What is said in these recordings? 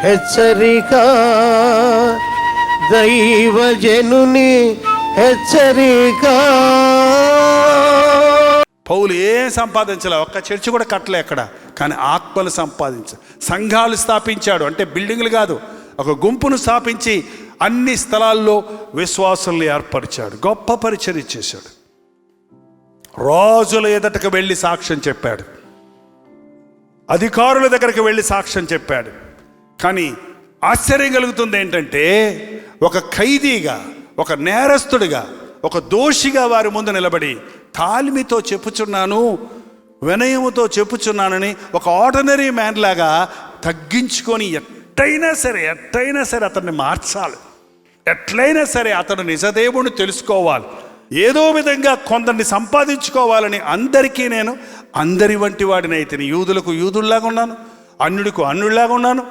హెచ్చరిక, దైవజనుని హెచ్చరిక. పౌలు ఏం సంపాదించలే, ఒక్క చర్చి కూడా కట్టలే అక్కడ, కానీ ఆత్మలు సంఘాలు స్థాపించాడు. అంటే బిల్డింగ్లు కాదు, ఒక గుంపును స్థాపించి అన్ని స్థలాల్లో విశ్వాసుల్ని ఏర్పరిచాడు. గొప్ప పరిచర్య చేశాడు. రాజుల ఎదుటకు వెళ్ళి సాక్ష్యం చెప్పాడు, అధికారుల దగ్గరికి వెళ్ళి సాక్ష్యం చెప్పాడు. కానీ ఆశ్చర్యం కలుగుతుంది ఏంటంటే, ఒక ఖైదీగా, ఒక నేరస్తుడిగా, ఒక దోషిగా వారి ముందు నిలబడి తాలిమితో చెప్పుచున్నాను, వినయముతో చెప్పుచున్నానని ఒక ఆర్డినరీ మ్యాన్ లాగా తగ్గించుకొని ఎట్టయినా సరే అతన్ని మార్చాలి, ఎట్లయినా సరే అతడు నిజదేవుడిని తెలుసుకోవాలి, ఏదో విధంగా కొందరిని సంపాదించుకోవాలని అందరికీ నేను అందరి వంటి వాడిని అయితే, యూదులకు యూదుల్లాగా ఉన్నాను, అన్యుడికి అన్యుడిలాగా ఉన్నాను.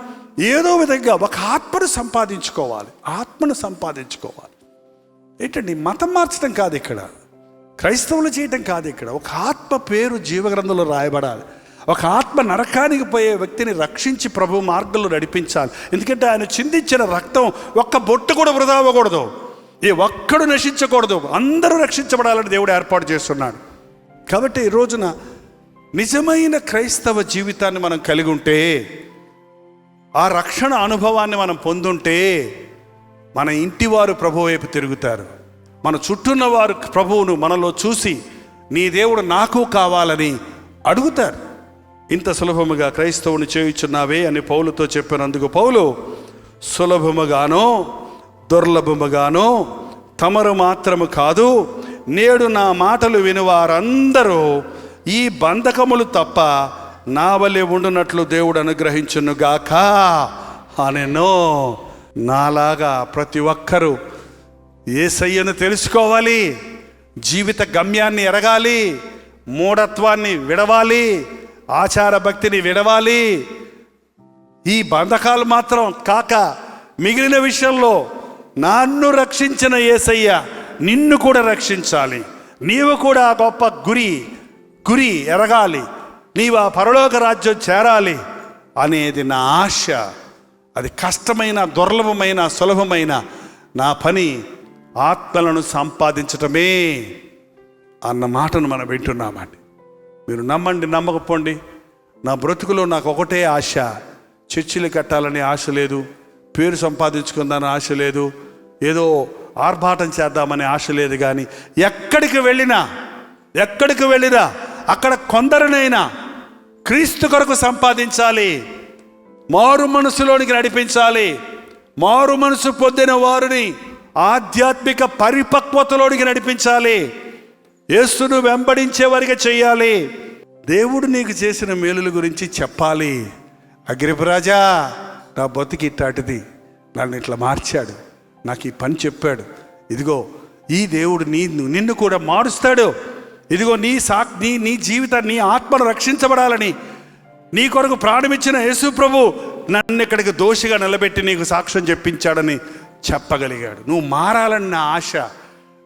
ఏదో విధంగా ఒక ఆత్మను సంపాదించుకోవాలి. ఏంటండి, మతం మార్చడం కాదు ఇక్కడ, క్రైస్తవులు చేయటం కాదు ఇక్కడ. ఒక ఆత్మ పేరు జీవగ్రంథంలో రాయబడాలి. ఒక ఆత్మ నరకానికి పోయే వ్యక్తిని రక్షించి ప్రభు మార్గంలో నడిపించాలి. ఎందుకంటే ఆయన చిందించిన రక్తం ఒక్క బొట్టు కూడా వృధా అవ్వకూడదు, ఏ ఒక్కడు నశించకూడదు, అందరూ రక్షించబడాలని దేవుడు ఏర్పాటు చేస్తున్నాడు. కాబట్టి ఈ రోజున నిజమైన క్రైస్తవ జీవితాన్ని మనం కలిగి ఉంటే, ఆ రక్షణ అనుభవాన్ని మనం పొందుంటే, మన ఇంటివారు ప్రభు వైపు తిరుగుతారు. మన చుట్టూన్న వారు ప్రభువును మనలో చూసి నీ దేవుడు నాకు కావాలని అడుగుతారు. ఇంత సులభముగా క్రైస్తవుని చేయుచున్నావే అని పౌలుతో చెప్పినందుకు పౌలు, సులభముగానో దుర్లభముగానో తమరు మాత్రము కాదు, నేడు నా మాటలు వినువారందరూ ఈ బంధకములు తప్ప నా వలె ఉండునట్లు దేవుడు అనుగ్రహించునుగాక అనెనో. నాలాగా ప్రతి ఒక్కరూ యేసయ్యను తెలుసుకోవాలి, జీవిత గమ్యాన్ని ఎరగాలి, మూఢత్వాన్ని విడవాలి, ఆచార భక్తిని విడవాలి. ఈ బంధకాలు మాత్రం కాక మిగిలిన విషయంలో నన్ను రక్షించిన యేసయ్య నిన్ను కూడా రక్షించాలి. నీవు కూడా ఆ గొప్ప గురి ఎరగాలి, నీవు ఆ పరలోక రాజ్యం చేరాలి అనేది నా ఆశ. అది కష్టమైన, దుర్లభమైన, సులభమైన నా పని ఆత్మలను సంపాదించటమే అన్న మాటను మనం వింటున్నామండి. మీరు నమ్మండి, నమ్మకపోండి, నా బ్రతుకులో నాకు ఒకటే ఆశ, చర్చిలు కట్టాలని ఆశ లేదు, పేరు సంపాదించుకుందాని ఆశ లేదు, ఏదో ఆర్భాటం చేద్దామనే ఆశ లేదు. కానీ ఎక్కడికి వెళ్ళినా అక్కడ కొందరినైనా క్రీస్తు కొరకు సంపాదించాలి, మారు మనసులోనికి నడిపించాలి, మారు మనసు పొందిన వారిని ఆధ్యాత్మిక పరిపక్వతలోనికి నడిపించాలి, యేసును వెంబడించే వారికి చెయ్యాలి. దేవుడు నీకు చేసిన మేలుల గురించి చెప్పాలి. అగ్రిపరాజా, నా బతుకి ఇట్టాటిది, నన్ను ఇట్లా మార్చాడు, నాకు ఈ పని చెప్పాడు, ఇదిగో ఈ దేవుడు నిన్ను కూడా మారుస్తాడు, ఇదిగో నీ జీవితాన్ని, నీ ఆత్మను రక్షించబడాలని నీ కొరకు ప్రాణమిచ్చిన యేసు ప్రభు నన్ను ఇక్కడికి దోషిగా నిలబెట్టి నీకు సాక్ష్యం చెప్పించాడని చెప్పగలిగాడు. నువ్వు మారాలని నా ఆశ.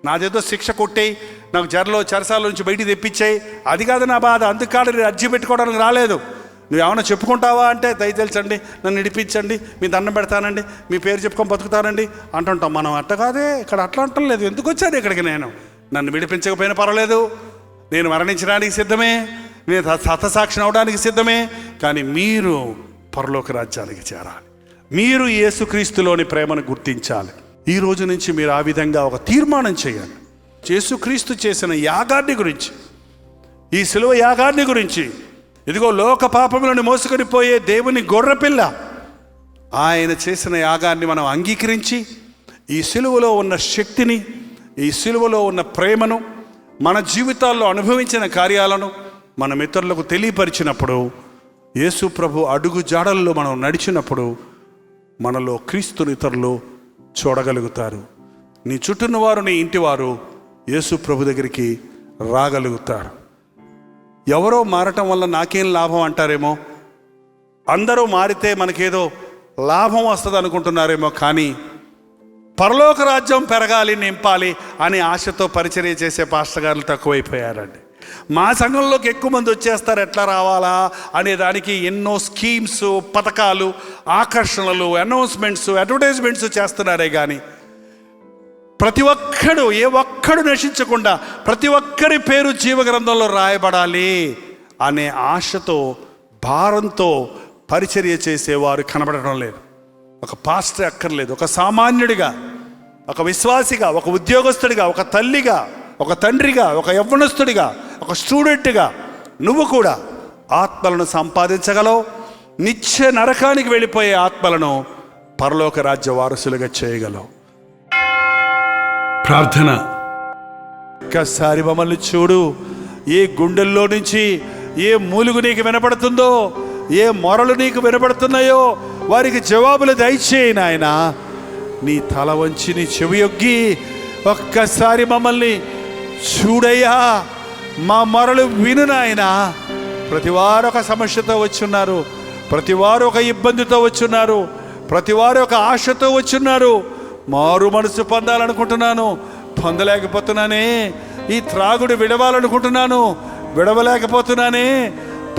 నాదేదో శిక్ష కొట్టేయి, నాకు చెరసాల నుంచి బయటికి తెప్పించాయి, అది కాదు నా బాధ. అందుకాడు నేను అర్జీ పెట్టుకోవడానికి రాలేదు. నువ్వు ఏమైనా చెప్పుకుంటావా అంటే, దయచేల్చండి, నన్ను నడిపించండి, మీ దండం పెడతానండి, మీ పేరు చెప్పుకొని బతుకుతానండి అంటుంటాం. మనం అట్ట కాదే, ఇక్కడ అట్లా అంటం లేదు. ఎందుకు వచ్చాను ఇక్కడికి? నన్ను విడిపించకపోయినా పర్వాలేదు, నేను మరణించడానికి సిద్ధమే, నేను హతసాక్షి అవడానికి సిద్ధమే, కానీ మీరు పరలోక రాజ్యానికి చేరాలి, మీరు యేసుక్రీస్తులోని ప్రేమను గుర్తించాలి. ఈ రోజు నుంచి మీరు ఆ విధంగా ఒక తీర్మానం చేయండి. యేసుక్రీస్తు చేసిన యాగాన్ని గురించి, ఈ సిలువ యాగాన్ని గురించి, ఇదిగో లోక పాపములను మోసుకొని పోయే దేవుని గొర్రెపిల్ల, ఆయన చేసిన యాగాన్ని మనం అంగీకరించి ఈ సిలువలో ఉన్న శక్తిని, ఈ సిలువలో ఉన్న ప్రేమను, మన జీవితాల్లో అనుభవించిన కార్యాలను మనం ఇతరులకు తెలియపరిచినప్పుడు, యేసు ప్రభు అడుగు జాడల్లో మనం నడిచినప్పుడు మనలో క్రీస్తుని ఇతరులు చూడగలుగుతారు. నీ చుట్టూన్న వారు, నీ ఇంటివారు యేసు ప్రభు దగ్గరికి రాగలుగుతారు. ఎవరో మారటం వల్ల నాకేం లాభం అంటారేమో, అందరూ మారితే మనకేదో లాభం వస్తుంది అనుకుంటున్నారేమో, కానీ పరలోక రాజ్యం పెరగాలి, నింపాలి అనే ఆశతో పరిచర్య చేసే పాస్టర్ గారులు తక్కువైపోయారండి. మా సంఘంలోకి ఎక్కువ మంది వచ్చేస్తారు, ఎట్లా రావాలా అనే దానికి ఎన్నో స్కీమ్స్, పథకాలు, ఆకర్షణలు, అనౌన్స్మెంట్స్, అడ్వర్టైజ్మెంట్స్ చేస్తున్నారే కానీ ప్రతి ఒక్కడు, ఏ ఒక్కడు నశించకుండా ప్రతి ఒక్కరి పేరు జీవగ్రంథంలో రాయబడాలి అనే ఆశతో, భారంతో పరిచర్య చేసేవారు కనబడటం లేదు. ఒక పాస్టర్ అక్కర్లేదు, ఒక సామాన్యుడిగా, ఒక విశ్వాసిగా, ఒక ఉద్యోగస్తుడిగా, ఒక తల్లిగా, ఒక తండ్రిగా, ఒక యవ్వనస్తుడిగా, ఒక స్టూడెంట్గా నువ్వు కూడా ఆత్మలను సంపాదించగలవు. నిత్య నరకానికి వెళ్ళిపోయే ఆత్మలను పరలోక రాజ్య వారసులుగా చేయగలవు. ప్రార్థన. ఒక్కసారి మమ్మల్ని చూడు. ఏ గుండెల్లో నుంచి ఏ మూలుగు నీకు వినపడుతుందో, ఏ మొరలు నీకు వినపడుతున్నాయో వారికి జవాబులు దయచేయి నాయనా. నీ తల వంచి నీ చెవియొగ్గి ఒక్కసారి మమ్మల్ని చూడయ్యా, మా మొరలు విను నాయనా. ప్రతివారు ఒక సమస్యతో వచ్చున్నారు, ప్రతివారు ఒక ఇబ్బందితో వచ్చున్నారు, ప్రతివారు ఒక ఆశతో వచ్చున్నారు. మారు మనసు పొందాలనుకుంటున్నాను, పొందలేకపోతున్నానే. ఈ త్రాగుడు విడవాలనుకుంటున్నాను, విడవలేకపోతున్నానే.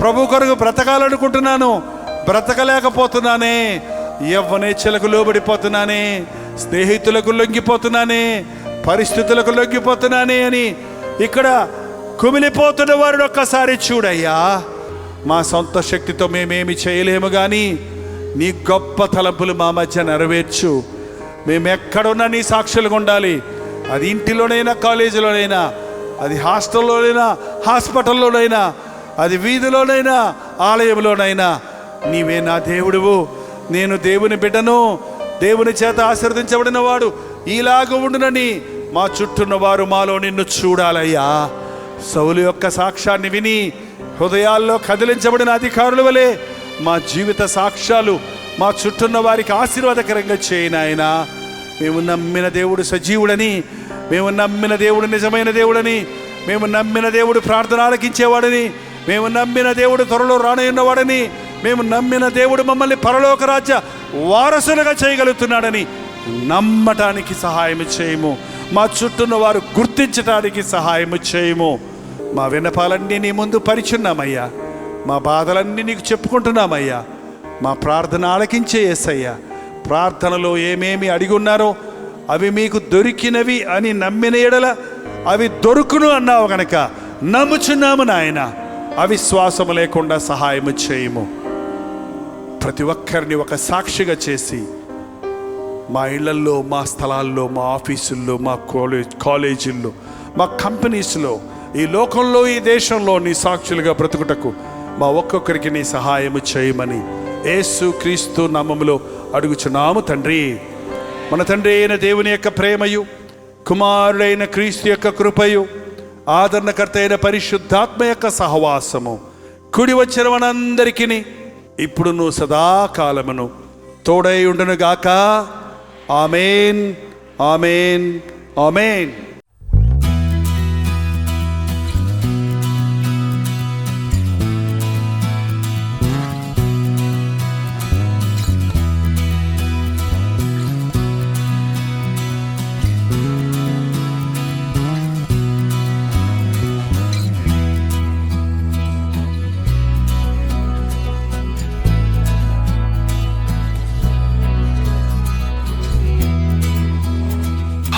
ప్రభు కొరకు బ్రతకాలనుకుంటున్నాను, బ్రతకలేకపోతున్నానే. యవ్వనేచ్ఛలకు లోబడిపోతున్నానే, స్నేహితులకు లొంగిపోతున్నానే, పరిస్థితులకు లొంగిపోతున్నానే అని ఇక్కడ కుమిలిపోతున్న వారిని ఒక్కసారి చూడయ్యా. మా సొంత శక్తితో మేమేమి చేయలేము, కానీ నీ గొప్ప తలంపులు మా మధ్య నెరవేర్చు. మేము ఎక్కడున్నా నీ సాక్షులుగా ఉండాలి. అది ఇంటిలోనైనా, కాలేజీలోనైనా, అది హాస్టల్లోనైనా, హాస్పిటల్లోనైనా, అది వీధిలోనైనా, ఆలయంలోనైనా నీవే నా దేవుడువు. నేను దేవుని బిడ్డను, దేవుని చేత ఆశీర్వదించబడిన వాడు ఇలాగ ఉండునని మా చుట్టూన్న వారు మాలో నిన్ను చూడాలయ్యా. సౌలు యొక్క సాక్ష్యాన్ని విని హృదయాల్లో కదిలించబడిన అధికారుల వలె మా జీవిత సాక్ష్యాలు మా చుట్టూన్న వారికి ఆశీర్వాదకరంగా చేయనాయనా. మేము నమ్మిన దేవుడు సజీవుడని, మేము నమ్మిన దేవుడు నిజమైన దేవుడని, మేము నమ్మిన దేవుడు ప్రార్థన ఆలకించేవాడని, మేము నమ్మిన దేవుడు త్వరలో రానయ్యున్నవాడని, మేము నమ్మిన దేవుడు మమ్మల్ని పరలోక రాజ్య వారసులుగా చేయగలుగుతున్నాడని నమ్మటానికి సహాయం చేయము. మా చుట్టూన్న వారు గుర్తించటానికి సహాయం చేయము. మా విన్నపాలన్నీ నీ ముందు పరిచున్నామయ్యా. మా బాధలన్నీ నీకు చెప్పుకుంటున్నామయ్యా. మా ప్రార్థన ఆలకించే యేసయ్యా. ప్రార్థనలో ఏమేమి అడిగి ఉన్నారో అవి మీకు దొరికినవి అని నమ్మిన ఎడల అవి దొరుకును అన్నావు గనక నమ్ముచున్నాము నాయన. అవిశ్వాసము లేకుండా సహాయము చేయము. ప్రతి ఒక్కరిని ఒక సాక్షిగా చేసి మా ఇళ్లల్లో, మా స్థలాల్లో, మా ఆఫీసుల్లో, మా కాలేజీల్లో, మా కంపెనీస్లో, ఈ లోకంలో, ఈ దేశంలో నీ సాక్షులుగా బ్రతుకుటకు మా ఒక్కొక్కరికి నీ సహాయము చేయమని యేసు క్రీస్తు నామములో అడుగుచున్నాము తండ్రి. మన తండ్రి అయిన దేవుని యొక్క ప్రేమయు, కుమారుడైన క్రీస్తు యొక్క కృపయు, ఆదరణకర్త అయిన పరిశుద్ధాత్మ యొక్క సహవాసము కుడి వచ్చిన మనందరికీ ఇప్పుడు నువ్వు సదాకాలమును తోడై ఉండును గాక. ఆమేన్, ఆమేన్, ఆమేన్.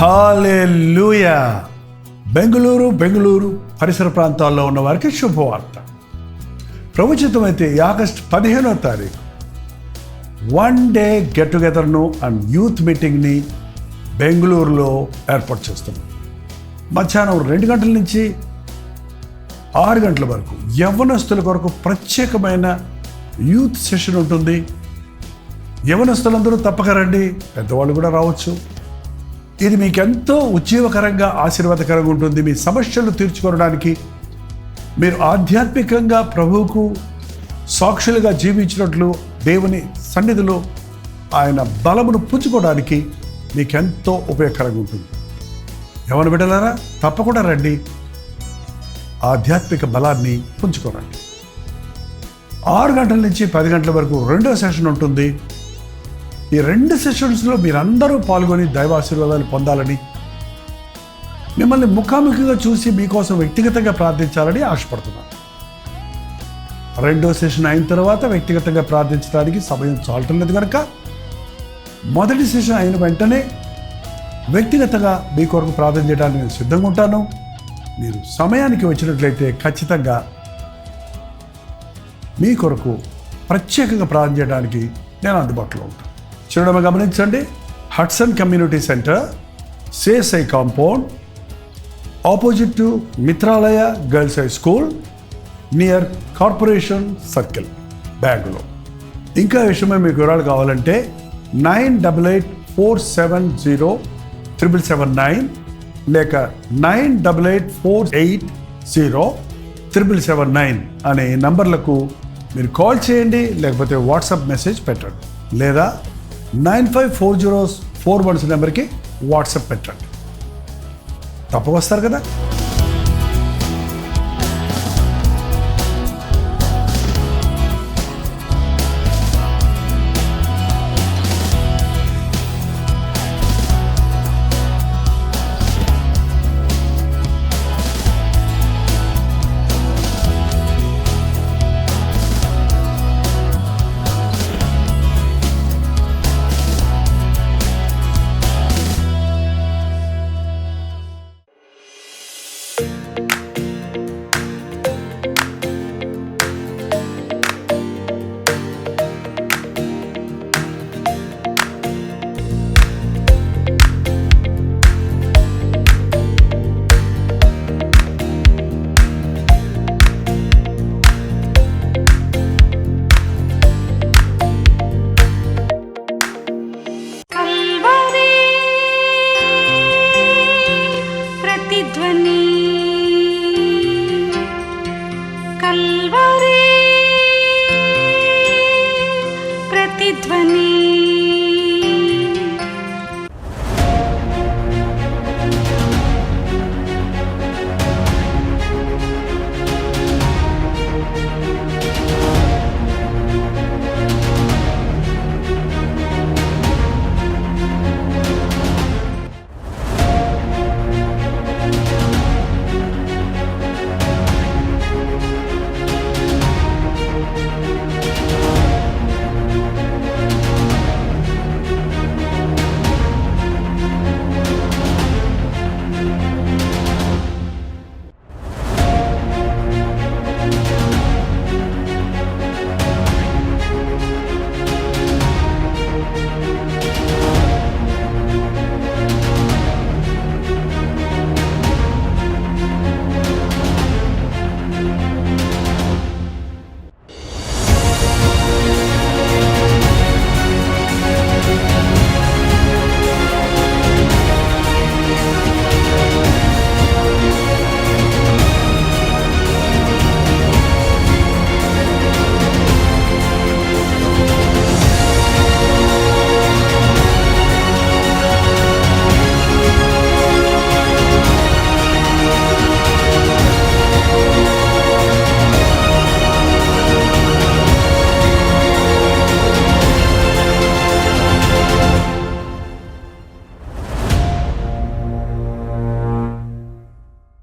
హల్లెలూయా. బెంగళూరు పరిసర ప్రాంతాల్లో ఉన్న వారికి శుభవార్త. ప్రభుత్వమైతే ఆగస్టు 15వ తారీఖు వన్ డే గెట్ టుగెదర్ను అండ్ యూత్ మీటింగ్ని బెంగళూరులో ఏర్పాటు చేస్తున్నాం. మధ్యాహ్నం 2 గంటల నుంచి 6 గంటల వరకు యవ్వనస్తుల కొరకు ప్రత్యేకమైన యూత్ సెషన్ ఉంటుంది. యవ్వనస్తులందరూ తప్పక రండి, పెద్దవాళ్ళు కూడా రావచ్చు. ఇది మీకు ఎంతో ఉజ్జీవకరంగా, ఆశీర్వాదకరంగా ఉంటుంది. మీ సమస్యలు తీర్చుకోవడానికి, మీరు ఆధ్యాత్మికంగా ప్రభువుకు సాక్షులుగా జీవించినట్లు దేవుని సన్నిధిలో ఆయన బలమును పుంజుకోవడానికి మీకెంతో ఉపయోగకరంగా ఉంటుంది. యవ్వన బిడ్డలారా తప్పకుండా రండి, ఆధ్యాత్మిక బలాన్ని పుంజుకోరండి. 6 గంటల నుంచి 10 గంటల వరకు 2వ సెషన్ ఉంటుంది. ఈ 2 సెషన్స్లో మీరందరూ పాల్గొని దైవాశీర్వాదాలు పొందాలని మిమ్మల్ని ముఖాముఖిగా చూసి మీకోసం వ్యక్తిగతంగా ప్రార్థించాలని ఆశపడుతున్నాను. 2వ సెషన్ అయిన తర్వాత వ్యక్తిగతంగా ప్రార్థించడానికి సమయం చాలటం లేదు కనుక మొదటి సెషన్ అయిన వెంటనే వ్యక్తిగతంగా మీ కొరకు ప్రార్థన చేయడానికి నేను సిద్ధంగా ఉంటాను. మీరు సమయానికి వచ్చినట్లయితే ఖచ్చితంగా మీ కొరకు ప్రత్యేకంగా ప్రార్థన చేయడానికి నేను అందుబాటులో ఉంటాను. చూడడం గమనించండి. Hudson community centre, CSI compound, opposite to Mitralaya girls high school, near corporation circle, Bengaluru. ఇంకా విషయమై మీకు వివరాలు కావాలంటే 9884707779 లేక 9884807779 అనే నంబర్లకు మీరు కాల్ చేయండి, లేకపోతే వాట్సాప్ మెసేజ్ పెట్టండి, లేదా 954041 నెంబర్కి వాట్సాప్ పెట్టండి. తప్పక వస్తారు కదా.